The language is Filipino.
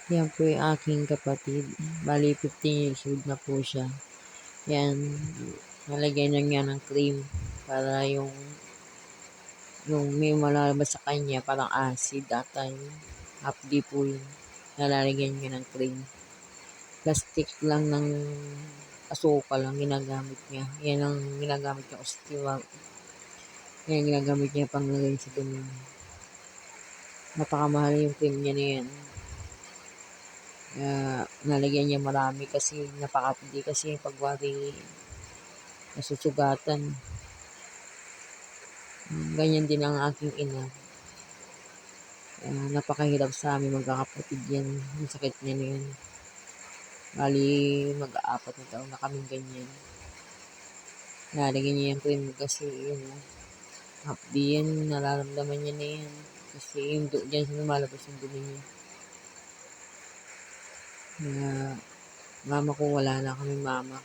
Yan po yung aking kapatid. Bali, 15 years old na po siya. Yan, nalagyan na niya ng cream para yung may malalabas sa kanya, parang acid ata yun. Hapdi po yun. Nalalagyan niya ng cream. Plastic lang ng asukal lang ginagamit niya. Yan ang ginagamit niya, Ostiva. Yan ang ginagamit niya panglagay sa dumi. Napakamahal yung cream niya na yan. Nalagyan niya marami kasi napakatindi kasi pagwari nasusugatan. Ganyan din ang aking ina. Napakahirap sa amin magkakapatid yan. Ang sakit niya na yan. Bali, mag-aapat na taon na kaming ganyan. Nalagyan niya yung cream kasi yun. Hapdi yan, nararamdaman niya na yan. Kasi yung dyan sa lumalabas yung dumi niya. Mama ko, wala na kami mama.